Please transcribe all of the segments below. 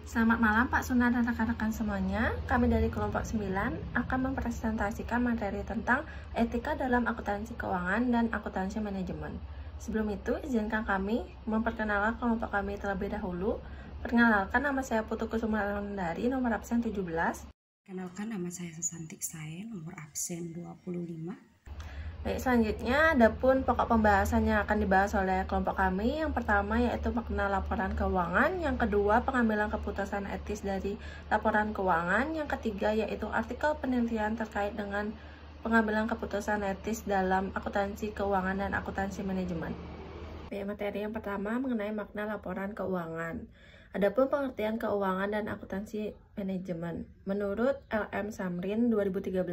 Selamat malam Pak Suna dan rekan-rekan semuanya. Kami dari kelompok 9 akan mempresentasikan materi tentang etika dalam akuntansi keuangan dan akuntansi manajemen. Sebelum itu, izinkan kami memperkenalkan kelompok kami terlebih dahulu. Perkenalkan, nama saya Putu Kusuma dari nomor absen 17. Kenalkan, nama saya Susantik Sae, nomor absen 25. Baik, selanjutnya adapun pokok pembahasannya akan dibahas oleh kelompok kami. Yang pertama yaitu makna laporan keuangan, yang kedua pengambilan keputusan etis dari laporan keuangan, yang ketiga yaitu artikel penelitian terkait dengan pengambilan keputusan etis dalam akuntansi keuangan dan akuntansi manajemen. Baik, materi yang pertama mengenai makna laporan keuangan. Adapun pengertian keuangan dan akuntansi manajemen. Menurut LM Samrin 2013,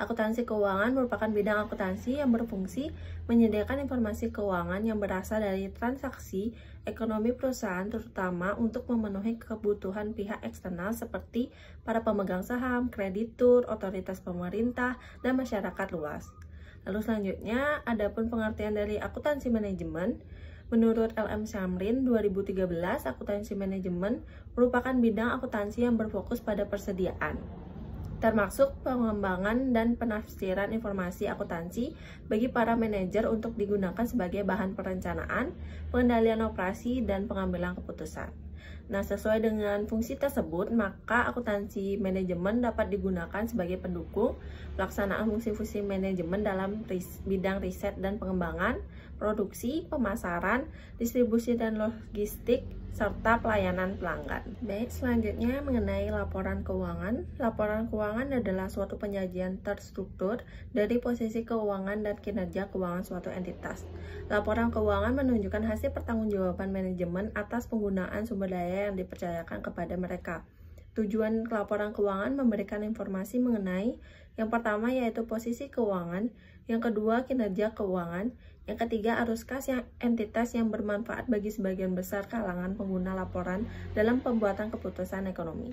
akuntansi keuangan merupakan bidang akuntansi yang berfungsi menyediakan informasi keuangan yang berasal dari transaksi ekonomi perusahaan, terutama untuk memenuhi kebutuhan pihak eksternal seperti para pemegang saham, kreditur, otoritas pemerintah, dan masyarakat luas. Lalu selanjutnya, adapun pengertian dari akuntansi manajemen. Menurut LM Samrin 2013, akuntansi manajemen merupakan bidang akuntansi yang berfokus pada persediaan, termasuk pengembangan dan penafsiran informasi akuntansi bagi para manajer untuk digunakan sebagai bahan perencanaan, pengendalian operasi, dan pengambilan keputusan. Nah, sesuai dengan fungsi tersebut, maka akuntansi manajemen dapat digunakan sebagai pendukung pelaksanaan fungsi-fungsi manajemen dalam bidang riset dan pengembangan, produksi, pemasaran, distribusi dan logistik, serta pelayanan pelanggan. Baik, selanjutnya mengenai laporan keuangan. Laporan keuangan adalah suatu penyajian terstruktur dari posisi keuangan dan kinerja keuangan suatu entitas. Laporan keuangan menunjukkan hasil pertanggungjawaban manajemen atas penggunaan sumber daya yang dipercayakan kepada mereka. Tujuan laporan keuangan memberikan informasi mengenai yang pertama yaitu posisi keuangan, yang kedua kinerja keuangan, yang ketiga arus kas yang entitas yang bermanfaat bagi sebagian besar kalangan pengguna laporan dalam pembuatan keputusan ekonomi.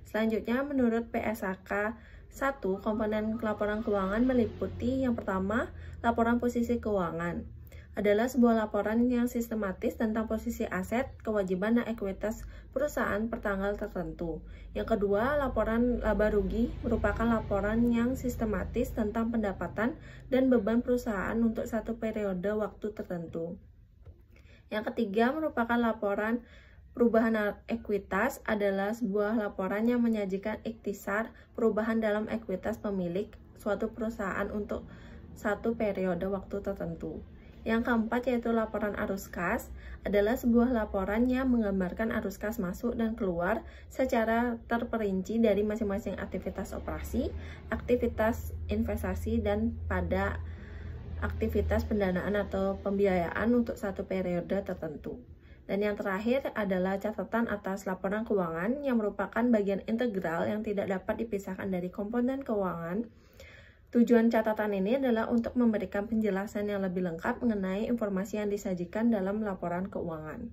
Selanjutnya, menurut PSAK 1, komponen laporan keuangan meliputi yang pertama, laporan posisi keuangan. Adalah sebuah laporan yang sistematis tentang posisi aset, kewajiban, dan ekuitas perusahaan per tanggal tertentu. Yang kedua, laporan laba rugi merupakan laporan yang sistematis tentang pendapatan dan beban perusahaan untuk satu periode waktu tertentu. Yang ketiga, merupakan laporan perubahan ekuitas, adalah sebuah laporan yang menyajikan ikhtisar perubahan dalam ekuitas pemilik suatu perusahaan untuk satu periode waktu tertentu. Yang keempat yaitu laporan arus kas, adalah sebuah laporan yang menggambarkan arus kas masuk dan keluar secara terperinci dari masing-masing aktivitas operasi, aktivitas investasi, dan pada aktivitas pendanaan atau pembiayaan untuk satu periode tertentu. Dan yang terakhir adalah catatan atas laporan keuangan yang merupakan bagian integral yang tidak dapat dipisahkan dari komponen keuangan. Tujuan catatan ini adalah untuk memberikan penjelasan yang lebih lengkap mengenai informasi yang disajikan dalam laporan keuangan.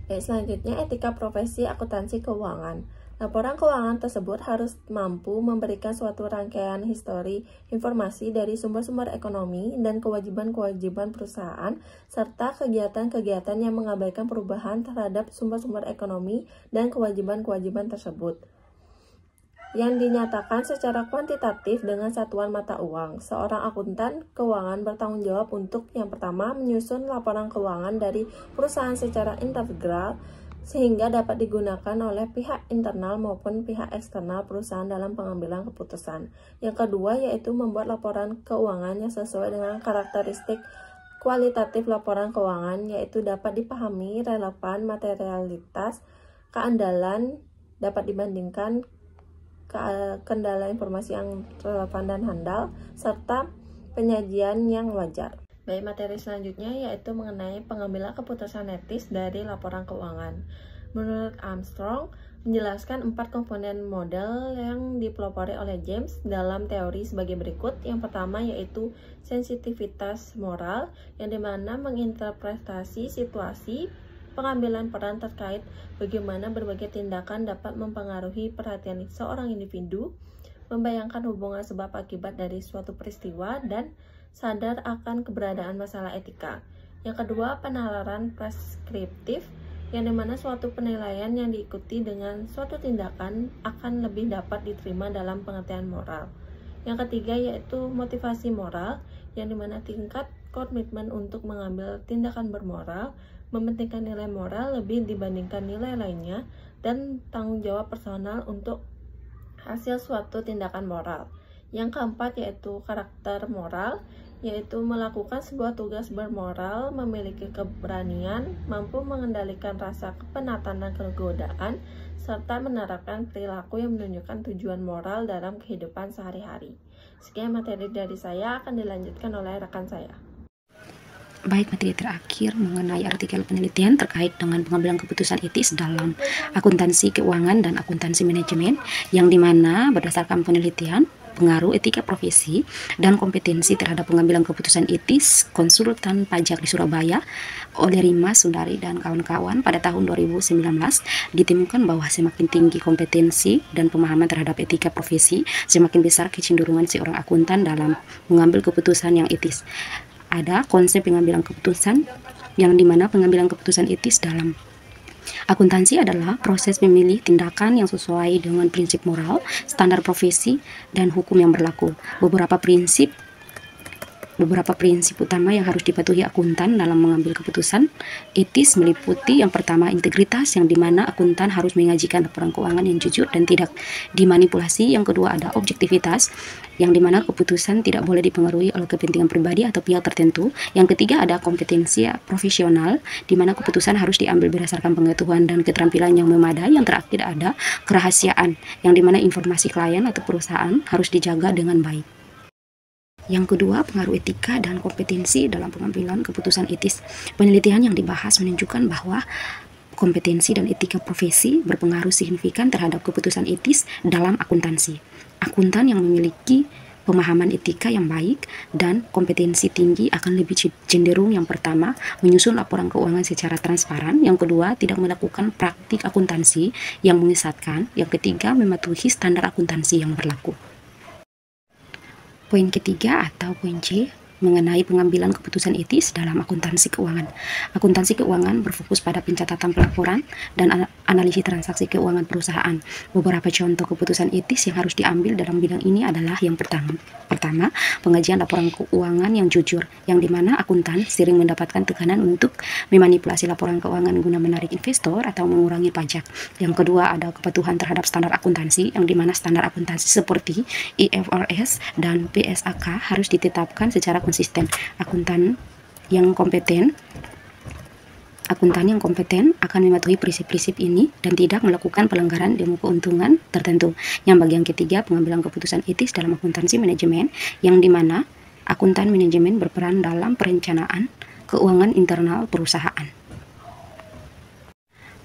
Baik, selanjutnya etika profesi akuntansi keuangan. Laporan keuangan tersebut harus mampu memberikan suatu rangkaian histori informasi dari sumber-sumber ekonomi dan kewajiban-kewajiban perusahaan, serta kegiatan-kegiatan yang mengabaikan perubahan terhadap sumber-sumber ekonomi dan kewajiban-kewajiban tersebut, yang dinyatakan secara kuantitatif dengan satuan mata uang. Seorang akuntan keuangan bertanggung jawab untuk yang pertama menyusun laporan keuangan dari perusahaan secara integral sehingga dapat digunakan oleh pihak internal maupun pihak eksternal perusahaan dalam pengambilan keputusan. Yang kedua yaitu membuat laporan keuangan yang sesuai dengan karakteristik kualitatif laporan keuangan, yaitu dapat dipahami, relevan, materialitas, keandalan, dapat dibandingkan, kendala informasi yang relevan dan handal, serta penyajian yang wajar. Baik, materi selanjutnya yaitu mengenai pengambilan keputusan etis dari laporan keuangan. Menurut Armstrong, menjelaskan 4 komponen model yang dipelopori oleh James dalam teori sebagai berikut. Yang pertama yaitu sensitivitas moral, yang dimana menginterpretasi situasi pengambilan peran terkait bagaimana berbagai tindakan dapat mempengaruhi perhatian seorang individu, membayangkan hubungan sebab akibat dari suatu peristiwa, dan sadar akan keberadaan masalah etika. Yang kedua, penalaran preskriptif, yang dimana suatu penilaian yang diikuti dengan suatu tindakan akan lebih dapat diterima dalam pengertian moral. Yang ketiga yaitu motivasi moral, yang dimana tingkat komitmen untuk mengambil tindakan bermoral, mementingkan nilai moral lebih dibandingkan nilai lainnya, dan tanggung jawab personal untuk hasil suatu tindakan moral. Yang keempat yaitu karakter moral, yaitu melakukan sebuah tugas bermoral, memiliki keberanian, mampu mengendalikan rasa kepenatan dan kegodaan, serta menerapkan perilaku yang menunjukkan tujuan moral dalam kehidupan sehari-hari. Sekian materi dari saya, akan dilanjutkan oleh rekan saya. Baik, materi terakhir mengenai artikel penelitian terkait dengan pengambilan keputusan etis dalam akuntansi keuangan dan akuntansi manajemen, yang dimana berdasarkan penelitian pengaruh etika profesi dan kompetensi terhadap pengambilan keputusan etis konsultan pajak di Surabaya oleh Rima Sundari dan kawan-kawan pada tahun 2019 ditemukan bahwa semakin tinggi kompetensi dan pemahaman terhadap etika profesi, semakin besar kecenderungan seorang akuntan dalam mengambil keputusan yang etis. Ada konsep pengambilan keputusan, yang dimana pengambilan keputusan etis dalam akuntansi adalah proses memilih tindakan yang sesuai dengan prinsip moral, standar profesi, dan hukum yang berlaku. Beberapa prinsip utama yang harus dipatuhi akuntan dalam mengambil keputusan etis meliputi yang pertama integritas, yang dimana akuntan harus menyajikan laporan keuangan yang jujur dan tidak dimanipulasi. Yang kedua ada objektivitas, yang dimana keputusan tidak boleh dipengaruhi oleh kepentingan pribadi atau pihak tertentu. Yang ketiga ada kompetensi profesional, dimana keputusan harus diambil berdasarkan pengetahuan dan keterampilan yang memadai. Yang terakhir ada kerahasiaan, yang dimana informasi klien atau perusahaan harus dijaga dengan baik. Yang kedua, pengaruh etika dan kompetensi dalam pengambilan keputusan etis. Penelitian yang dibahas menunjukkan bahwa kompetensi dan etika profesi berpengaruh signifikan terhadap keputusan etis dalam akuntansi. Akuntan yang memiliki pemahaman etika yang baik dan kompetensi tinggi akan lebih cenderung yang pertama, menyusun laporan keuangan secara transparan. Yang kedua, tidak melakukan praktik akuntansi yang menyesatkan. Yang ketiga, mematuhi standar akuntansi yang berlaku. Poin ketiga atau poin C mengenai pengambilan keputusan etis dalam akuntansi keuangan. Akuntansi keuangan berfokus pada pencatatan pelaporan dan analisis transaksi keuangan perusahaan. Beberapa contoh keputusan etis yang harus diambil dalam bidang ini adalah yang pertama, pengajian laporan keuangan yang jujur, yang dimana akuntan sering mendapatkan tekanan untuk memanipulasi laporan keuangan guna menarik investor atau mengurangi pajak. Yang kedua ada kepatuhan terhadap standar akuntansi, yang dimana standar akuntansi seperti IFRS dan PSAK harus ditetapkan secara konsisten. Akuntan yang kompeten akan mematuhi prinsip-prinsip ini dan tidak melakukan pelanggaran demi keuntungan tertentu. Yang bagian ketiga, pengambilan keputusan etis dalam akuntansi manajemen, yang dimana akuntan manajemen berperan dalam perencanaan keuangan internal perusahaan.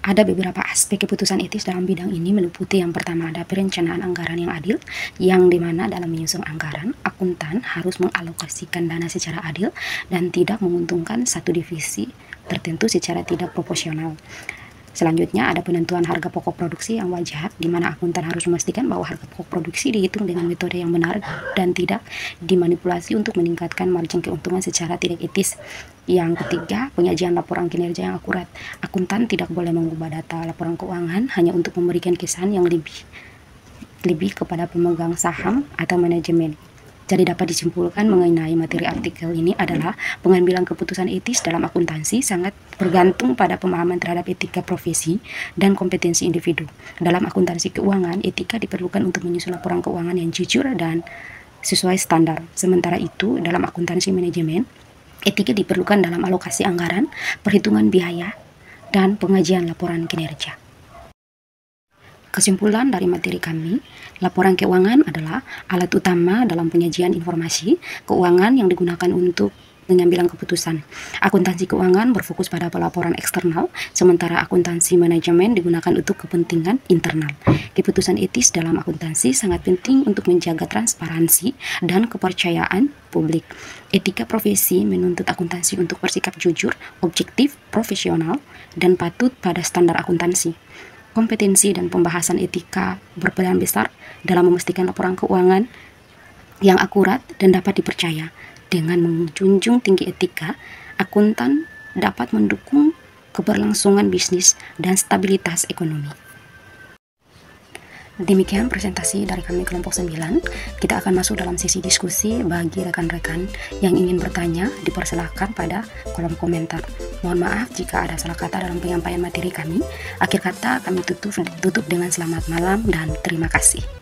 Ada beberapa aspek keputusan etis dalam bidang ini meliputi yang pertama ada perencanaan anggaran yang adil, yang dimana dalam menyusun anggaran, akuntan harus mengalokasikan dana secara adil dan tidak menguntungkan satu divisi tertentu secara tidak proporsional. Selanjutnya ada penentuan harga pokok produksi yang wajar, di mana akuntan harus memastikan bahwa harga pokok produksi dihitung dengan metode yang benar dan tidak dimanipulasi untuk meningkatkan margin keuntungan secara tidak etis. Yang ketiga, penyajian laporan kinerja yang akurat. Akuntan tidak boleh mengubah data laporan keuangan hanya untuk memberikan kesan yang lebih kepada pemegang saham atau manajemen. Jadi dapat disimpulkan mengenai materi artikel ini adalah pengambilan keputusan etis dalam akuntansi sangat bergantung pada pemahaman terhadap etika profesi dan kompetensi individu. Dalam akuntansi keuangan, etika diperlukan untuk menyusun laporan keuangan yang jujur dan sesuai standar. Sementara itu, dalam akuntansi manajemen, etika diperlukan dalam alokasi anggaran, perhitungan biaya, dan pengajian laporan kinerja. Kesimpulan dari materi kami, laporan keuangan adalah alat utama dalam penyajian informasi keuangan yang digunakan untuk pengambilan keputusan. Akuntansi keuangan berfokus pada pelaporan eksternal, sementara akuntansi manajemen digunakan untuk kepentingan internal. Keputusan etis dalam akuntansi sangat penting untuk menjaga transparansi dan kepercayaan publik. Etika profesi menuntut akuntansi untuk bersikap jujur, objektif, profesional, dan patut pada standar akuntansi. Kompetensi dan pembahasan etika berperan besar dalam memastikan laporan keuangan yang akurat dan dapat dipercaya. Dengan menjunjung tinggi etika, akuntan dapat mendukung keberlangsungan bisnis, dan stabilitas ekonomi. Demikian presentasi dari kami kelompok 9. Kita akan masuk dalam sesi diskusi. Bagi rekan-rekan yang ingin bertanya, dipersilahkan pada kolom komentar. Mohon maaf jika ada salah kata dalam penyampaian materi kami. Akhir kata kami tutup dengan selamat malam dan terima kasih.